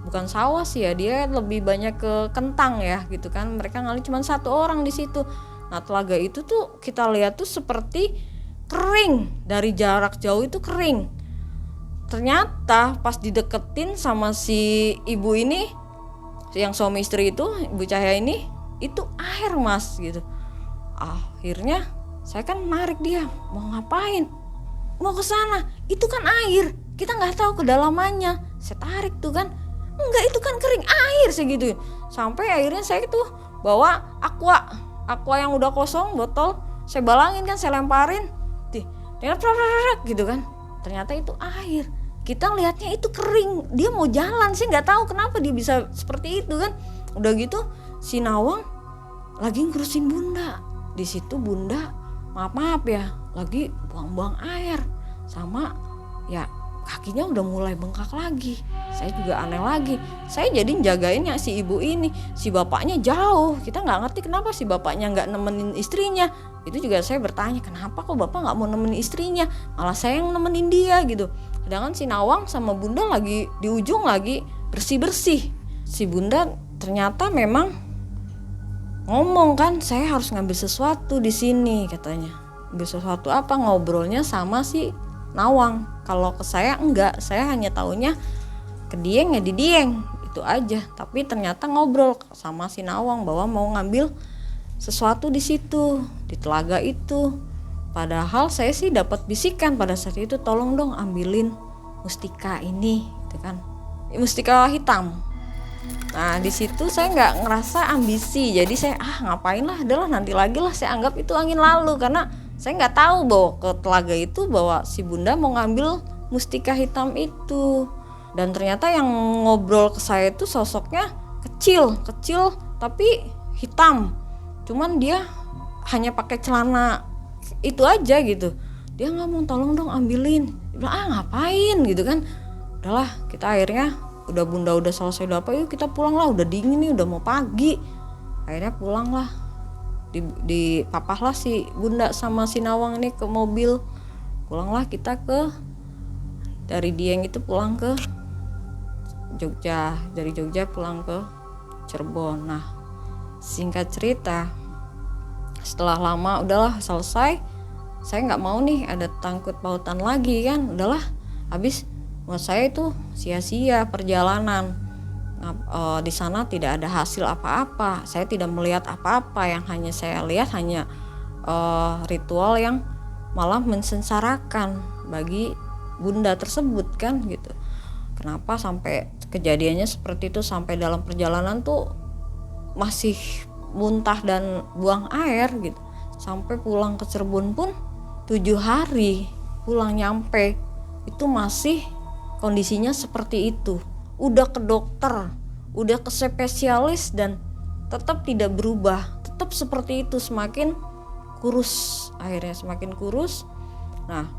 bukan sawah sih ya, dia lebih banyak ke kentang ya gitu kan. Mereka ngalir cuman satu orang di situ. Nah telaga itu tuh kita lihat tuh seperti kering, dari jarak jauh itu kering. Ternyata pas dideketin sama si ibu ini, yang suami istri itu, Ibu Cahaya ini, itu air mas gitu. Akhirnya saya kan narik dia, mau ngapain? Mau ke sana, itu kan air, kita nggak tahu kedalamannya. Saya tarik tuh kan, enggak itu kan kering air segituin. Sampai akhirnya saya tuh bawa aqua yang udah kosong botol, saya balangin kan, saya lemparin, gitu kan. Ternyata itu air. Kita lihatnya itu kering, dia mau jalan, saya nggak tahu kenapa dia bisa seperti itu kan. Udah gitu si Nawang lagi ngurusin bunda. Di situ bunda maaf ya lagi buang-buang air, sama ya kakinya udah mulai bengkak lagi. Saya juga aneh lagi, saya jadi jagainnya si ibu ini, si bapaknya jauh. Kita nggak ngerti kenapa si bapaknya nggak nemenin istrinya. Itu juga saya bertanya, kenapa kok bapak nggak mau nemenin istrinya, malah saya yang nemenin dia gitu. Sedangkan si Nawang sama bunda lagi di ujung lagi bersih-bersih. Si bunda ternyata memang ngomong kan, saya harus ngambil sesuatu di sini katanya. Ngambil sesuatu apa? Ngobrolnya sama si Nawang. Kalau ke saya enggak, saya hanya taunya ke Dieng ya di Dieng itu aja. Tapi ternyata ngobrol sama si Nawang bahwa mau ngambil sesuatu di situ, di telaga itu. Padahal saya sih dapat bisikan pada saat itu, tolong dong ambilin mustika ini, gitu kan, mustika hitam. Nah di situ saya nggak ngerasa ambisi, jadi saya ngapain lah, adalah nanti lagi lah, saya anggap itu angin lalu karena saya nggak tahu bahwa ke telaga itu bahwa si bunda mau ngambil mustika hitam itu. Dan ternyata yang ngobrol ke saya itu sosoknya kecil tapi hitam, cuman dia hanya pakai celana itu aja gitu. Dia ngomong tolong dong ambilin, dia bilang ngapain gitu kan. Udahlah kita akhirnya udah bunda udah selesai udah apa, yuk kita pulang lah, udah dingin nih, udah mau pagi. Akhirnya pulang lah, di papah lah si bunda sama si Nawang ini ke mobil. Pulanglah kita dari Dieng itu pulang ke Jogja, dari Jogja pulang ke Cirebon. Nah singkat cerita, setelah lama udahlah selesai, saya nggak mau nih ada tangkut pautan lagi kan, udahlah habis. Buat saya itu sia-sia perjalanan. Di sana tidak ada hasil apa-apa, saya tidak melihat apa-apa. Yang hanya saya lihat hanya ritual yang malah mensengsarakan bagi bunda tersebut kan gitu. Kenapa sampai kejadiannya seperti itu, sampai dalam perjalanan tuh masih muntah dan buang air gitu. Sampai pulang ke Cirebon pun 7 hari pulang nyampe itu masih kondisinya seperti itu. Udah ke dokter, udah ke spesialis dan tetap tidak berubah, tetap seperti itu, semakin kurus, akhirnya semakin kurus. Nah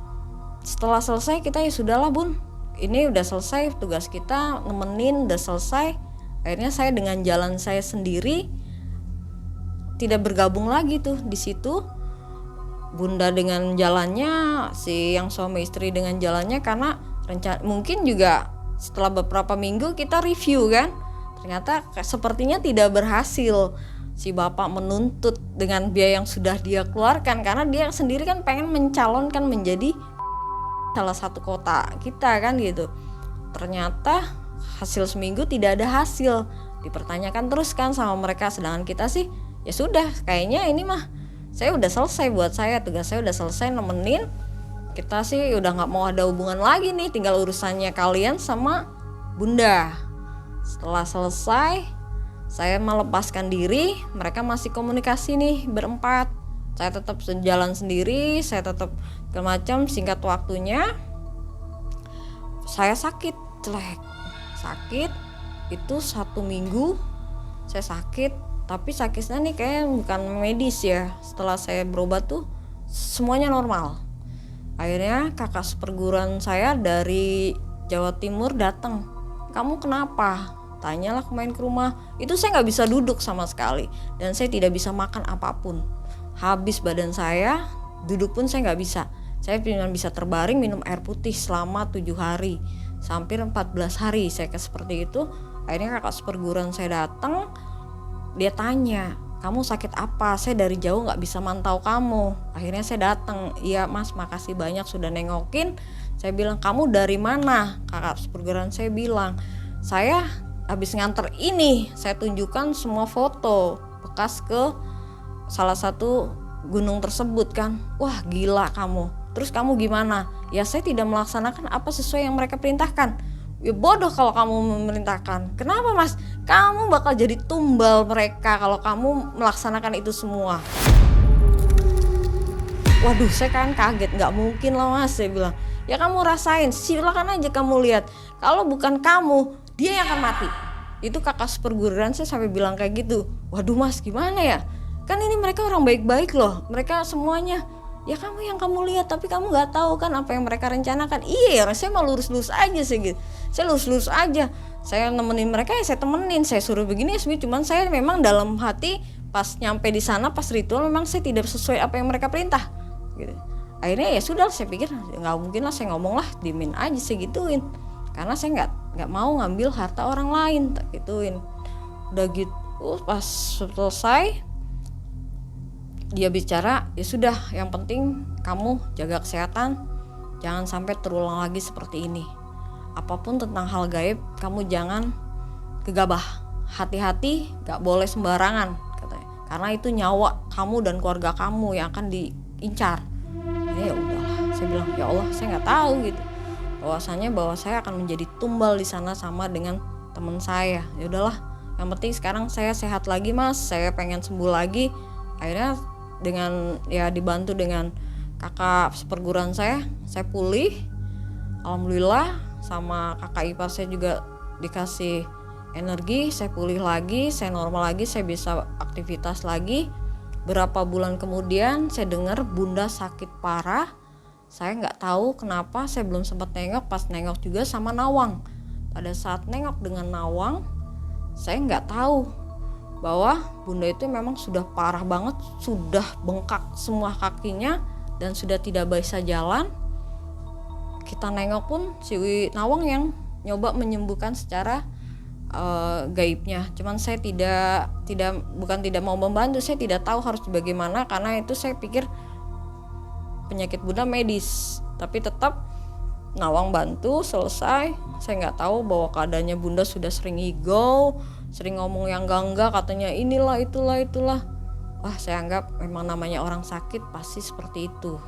setelah selesai kita ya sudahlah bun, ini udah selesai tugas kita, nemenin udah selesai. Akhirnya saya dengan jalan saya sendiri, tidak bergabung lagi tuh di situ. Bunda dengan jalannya, si yang suami istri dengan jalannya, karena mungkin juga setelah beberapa minggu kita review kan, ternyata sepertinya tidak berhasil. Si bapak menuntut dengan biaya yang sudah dia keluarkan, karena dia sendiri kan pengen mencalonkan menjadi salah satu kota kita kan gitu. Ternyata hasil seminggu tidak ada hasil. dipertanyakan terus kan sama mereka, sedangkan kita sih ya sudah, kayaknya ini mah saya udah selesai, buat saya tugas saya udah selesai nemenin, kita sih udah nggak mau ada hubungan lagi nih, tinggal urusannya kalian sama bunda. Setelah selesai saya melepaskan diri, mereka masih komunikasi nih berempat, saya tetap jalan sendiri, saya tetap macam. Singkat waktunya saya sakit, sakit itu 1 minggu saya sakit, tapi sakitnya nih kayak bukan medis ya. Setelah saya berobat tuh semuanya normal. Akhirnya kakak seperguruan saya dari Jawa Timur datang, kamu kenapa? Tanyalah main ke rumah. Itu saya nggak bisa duduk sama sekali dan saya tidak bisa makan apapun. Habis badan saya, duduk pun saya nggak bisa. Saya cuma bisa terbaring minum air putih selama 7 hari, hampir 14 hari saya kayak seperti itu. Akhirnya kakak seperguruan saya datang, dia tanya, kamu sakit apa? Saya dari jauh nggak bisa mantau kamu. Akhirnya saya datang, iya mas makasih banyak sudah nengokin. Saya bilang, kamu dari mana? Kakak seperguruan saya bilang, saya habis nganter ini. Saya tunjukkan semua foto bekas ke salah satu gunung tersebut kan. Wah gila kamu. Terus kamu gimana? Ya saya tidak melaksanakan apa sesuai yang mereka perintahkan. Ya bodoh kalau kamu memerintahkan. Kenapa mas? Kamu bakal jadi tumbal mereka kalau kamu melaksanakan itu semua. Waduh saya kan kaget, gak mungkin lah mas. Saya bilang, ya kamu rasain, silakan aja kamu lihat. Kalau bukan kamu, dia yang akan mati. Itu kakak seperguruan saya sampai bilang kayak gitu. Waduh mas gimana ya? Kan ini mereka orang baik-baik loh. Mereka semuanya, ya kamu yang kamu lihat tapi kamu gak tahu kan apa yang mereka rencanakan. Iya saya mau lurus-lurus aja sih gitu. Saya lurus-lurus aja. Saya nemenin mereka ya saya temenin. Saya suruh begini ya cuman saya memang dalam hati pas nyampe di sana pas ritual memang saya tidak sesuai apa yang mereka perintah gitu. Akhirnya ya sudah saya pikir nggak mungkin lah saya ngomong lah, dimin aja saya gituin. Karena saya nggak mau ngambil harta orang lain, tak gituin. Udah gitu pas selesai dia bicara, ya sudah yang penting kamu jaga kesehatan, jangan sampai terulang lagi seperti ini. Apapun tentang hal gaib kamu jangan gegabah, hati-hati, gak boleh sembarangan katanya, karena itu nyawa kamu dan keluarga kamu yang akan diincar. Ya udahlah, saya bilang ya Allah saya nggak tahu gitu, bahwasanya bahwa saya akan menjadi tumbal di sana sama dengan teman saya. Ya udahlah, yang penting sekarang saya sehat lagi mas, saya pengen sembuh lagi. Akhirnya dengan ya dibantu dengan kakak seperguruan saya pulih, alhamdulillah. Sama kakak ipar saya juga dikasih energi, saya pulih lagi, saya normal lagi, saya bisa aktivitas lagi. Berapa bulan kemudian saya dengar bunda sakit parah. Saya nggak tahu kenapa, saya belum sempat nengok. Pas nengok juga sama Nawang. Pada saat nengok dengan Nawang, saya nggak tahu bahwa bunda itu memang sudah parah banget, sudah bengkak semua kakinya dan sudah tidak bisa jalan. Kita nengok pun si Nawang yang nyoba menyembuhkan secara gaibnya. Cuman saya bukan tidak mau membantu, saya tidak tahu harus bagaimana karena itu saya pikir penyakit bunda medis. Tapi tetap Nawang bantu selesai. Saya nggak tahu bahwa keadaannya bunda sudah sering ego, sering ngomong yang enggak, katanya inilah itulah. Wah saya anggap memang namanya orang sakit pasti seperti itu.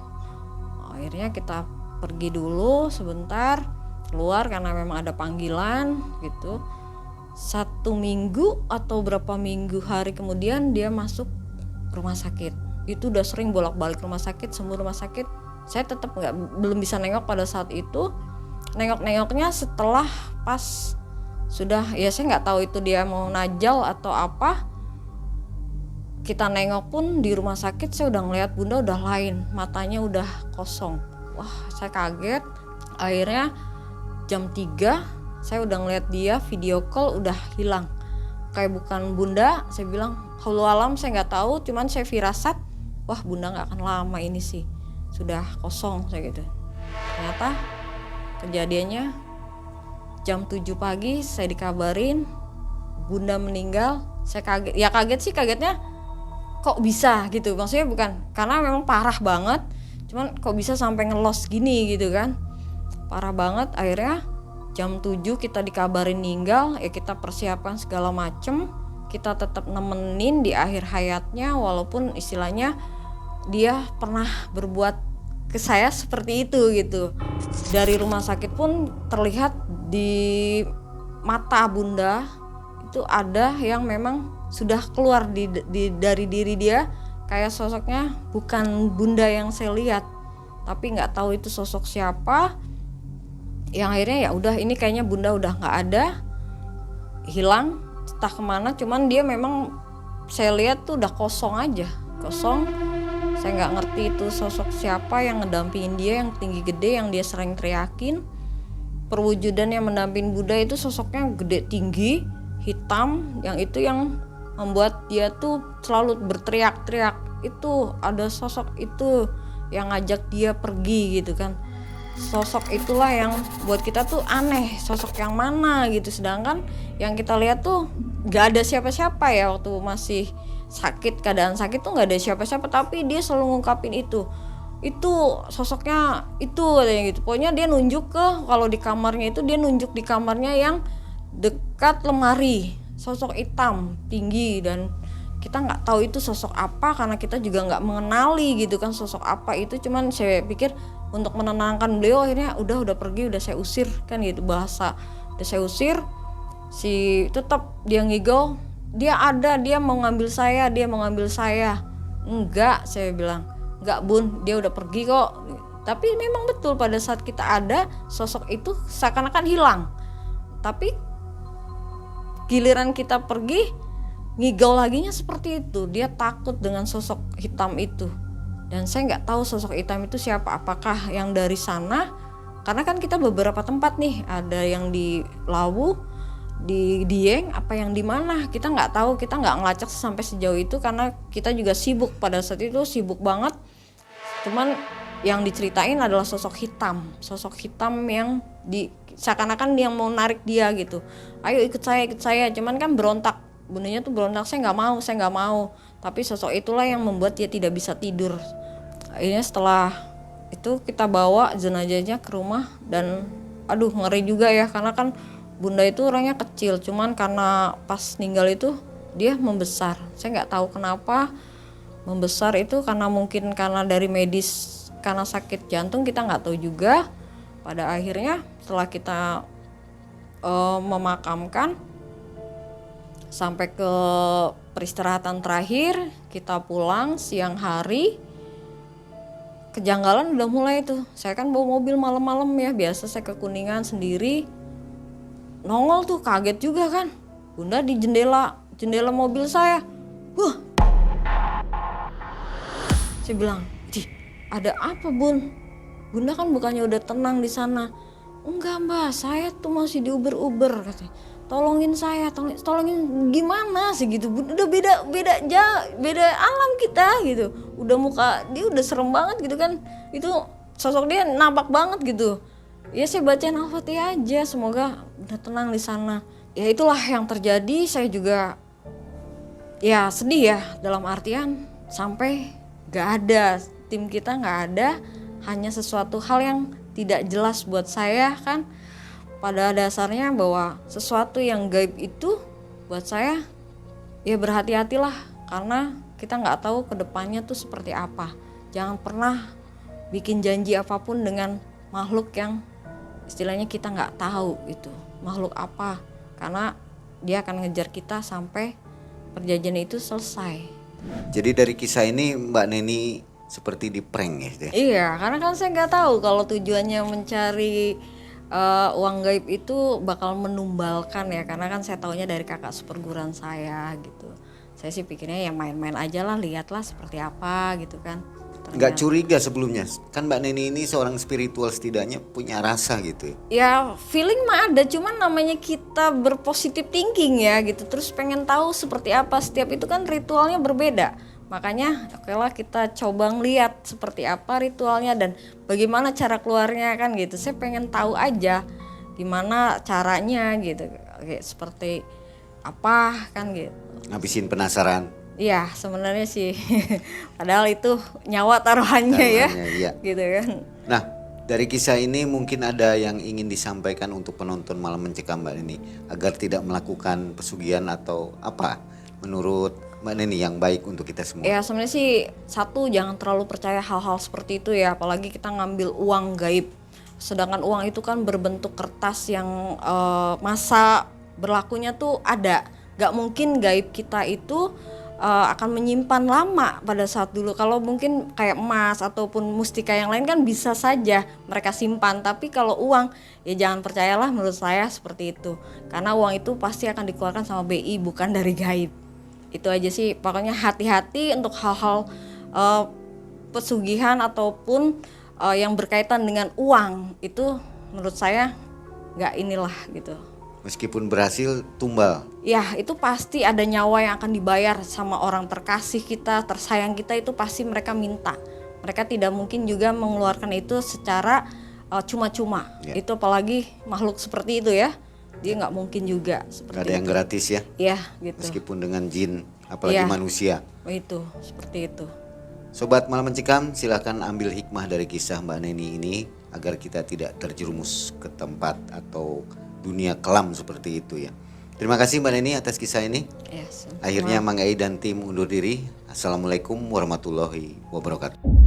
Akhirnya kita pergi dulu sebentar keluar karena memang ada panggilan gitu. 1 minggu atau berapa minggu hari kemudian dia masuk rumah sakit. Itu udah sering bolak-balik rumah sakit, sembuh rumah sakit. Saya tetap belum bisa nengok pada saat itu. Nengoknya setelah pas sudah, ya saya nggak tahu itu dia mau najal atau apa. Kita nengok pun di rumah sakit saya udah ngeliat bunda udah lain, matanya udah kosong. Wah saya kaget. Akhirnya jam 3 saya udah ngeliat dia video call udah hilang, kayak bukan bunda. Saya bilang halu alam, saya nggak tahu, cuman saya firasat wah bunda nggak akan lama ini sih, sudah kosong saya gitu. Ternyata kejadiannya jam 7 pagi saya dikabarin bunda meninggal. Saya kaget, ya kaget sih, kagetnya kok bisa gitu, maksudnya bukan karena memang parah banget, cuman kok bisa sampai ngelos gini gitu kan, parah banget. Akhirnya jam 7 kita dikabarin meninggal, ya kita persiapkan segala macem, kita tetap nemenin di akhir hayatnya, walaupun istilahnya dia pernah berbuat ke saya seperti itu gitu. Dari rumah sakit pun terlihat di mata bunda itu ada yang memang sudah keluar dari diri dia, kayak sosoknya bukan bunda yang saya lihat, tapi nggak tahu itu sosok siapa. Yang akhirnya ya udah, ini kayaknya bunda udah nggak ada, hilang entah kemana. Cuman dia memang saya lihat tuh udah kosong aja, kosong. Saya nggak ngerti itu sosok siapa yang ngedampingin dia, yang tinggi gede, yang dia sering teriakin. Perwujudan yang mendampingin Buddha itu sosoknya gede tinggi, hitam, yang itu yang membuat dia tuh selalu berteriak-teriak. Itu ada sosok itu yang ngajak dia pergi gitu kan. Sosok itulah yang buat kita tuh aneh, sosok yang mana gitu. Sedangkan yang kita lihat tuh gak ada siapa-siapa ya, waktu masih sakit, keadaan sakit tuh gak ada siapa-siapa, tapi dia selalu ngungkapin itu sosoknya itu katanya gitu. Pokoknya dia nunjuk ke, kalau di kamarnya itu dia nunjuk di kamarnya yang dekat lemari, sosok hitam tinggi, dan kita nggak tahu itu sosok apa karena kita juga nggak mengenali gitu kan sosok apa itu. Cuman saya pikir untuk menenangkan beliau, akhirnya udah pergi, udah saya usir kan gitu bahasa, udah saya usir. Si tetap dia ngigau, dia mau ngambil saya. Enggak, saya bilang enggak bun, dia udah pergi kok. Tapi memang betul pada saat kita ada, sosok itu seakan-akan hilang, tapi giliran kita pergi ngigau laginya seperti itu. Dia takut dengan sosok hitam itu, dan saya nggak tahu sosok hitam itu siapa, apakah yang dari sana, karena kan kita beberapa tempat nih, ada yang di Lawu, di Dieng, apa yang di mana kita nggak tahu, kita nggak ngelacak sampai sejauh itu karena kita juga sibuk pada saat itu, sibuk banget. Cuman yang diceritain adalah sosok hitam yang seakan-akan yang mau narik dia gitu, ayo ikut saya. Cuman kan berontak, bundanya tuh berontak, saya nggak mau. Tapi sosok itulah yang membuat dia tidak bisa tidur. Akhirnya setelah itu kita bawa jenazahnya ke rumah, dan aduh ngeri juga ya, karena kan bunda itu orangnya kecil, cuman karena pas meninggal itu dia membesar. Saya nggak tahu kenapa membesar itu, karena mungkin karena dari medis, karena sakit jantung, kita nggak tahu juga. Pada akhirnya setelah kita memakamkan, sampai ke peristirahatan terakhir, kita pulang siang hari, kejanggalan udah mulai tuh. Saya kan bawa mobil malam-malam ya, biasa saya ke Kuningan sendiri, nongol tuh, kaget juga kan, bunda di jendela mobil saya. Saya bilang, ada apa bun? Bunda kan bukannya udah tenang di sana. Enggak mbak, saya tuh masih di Uber katanya. Tolongin saya, tolongin gimana sih gitu. Udah beda alam kita gitu. Udah muka dia udah serem banget gitu kan. Itu sosok dia nampak banget gitu. Ya saya bacain Al-Fatihah aja, semoga udah tenang di sana. Ya itulah yang terjadi. Saya juga ya sedih ya, dalam artian sampai gak ada, tim kita gak ada, hanya sesuatu hal yang tidak jelas buat saya kan. Pada dasarnya bahwa sesuatu yang gaib itu buat saya ya berhati-hatilah, karena kita gak tahu kedepannya tuh seperti apa. Jangan pernah bikin janji apapun dengan makhluk yang istilahnya kita nggak tahu itu makhluk apa, karena dia akan ngejar kita sampai perjanjian itu selesai. Jadi dari kisah ini Mbak Neni seperti di prank ya? Iya, karena kan saya nggak tahu kalau tujuannya mencari uang gaib itu bakal menumbalkan ya, karena kan saya taunya dari kakak seperguruan saya gitu. Saya sih pikirnya ya main-main aja lah, lihatlah seperti apa gitu kan. Nggak curiga sebelumnya? Kan Mbak Neni ini seorang spiritual, setidaknya punya rasa gitu. Ya feeling mah ada, cuman namanya kita berpositif thinking ya gitu. Terus pengen tahu seperti apa, setiap itu kan ritualnya berbeda. Makanya okelah kita coba ngeliat seperti apa ritualnya dan bagaimana cara keluarnya kan gitu. Saya pengen tahu aja gimana caranya gitu. Kayak seperti apa kan gitu. Ngabisin penasaran. Iya sebenarnya sih padahal itu nyawa taruhannya ya iya. gitu kan. Nah Dari kisah ini mungkin ada yang ingin disampaikan untuk penonton Malam Mencekam Mbak Neni agar tidak melakukan pesugihan atau apa menurut Mbak Neni yang baik untuk kita semua. Ya sebenarnya sih satu, jangan terlalu percaya hal-hal seperti itu ya, apalagi kita ngambil uang gaib. Sedangkan uang itu kan berbentuk kertas yang masa berlakunya tuh ada. Gak mungkin gaib kita itu akan menyimpan lama pada saat dulu. Kalau mungkin kayak emas ataupun mustika yang lain kan bisa saja mereka simpan. Tapi kalau uang ya jangan percayalah, menurut saya seperti itu. Karena uang itu pasti akan dikeluarkan sama BI, bukan dari gaib. Itu aja sih, pokoknya hati-hati untuk hal-hal pesugihan ataupun yang berkaitan dengan uang. Itu menurut saya nggak inilah gitu. Meskipun berhasil tumbal. Ya itu pasti ada nyawa yang akan dibayar sama orang terkasih kita, tersayang kita, itu pasti mereka minta. Mereka tidak mungkin juga mengeluarkan itu secara cuma-cuma. Ya. Itu apalagi makhluk seperti itu ya, dia nggak mungkin juga seperti Gak ada yang itu. gratis ya. Ya gitu. Meskipun dengan jin, apalagi Iya. manusia. Itu seperti itu. Sobat Malam Mencekam, silahkan ambil hikmah dari kisah Mbak Neni ini agar kita tidak terjerumus ke tempat atau dunia kelam seperti itu ya. Terima kasih Mbak Neni atas kisah ini. Ya, Akhirnya Mang Ai dan tim undur diri. Assalamualaikum warahmatullahi wabarakatuh.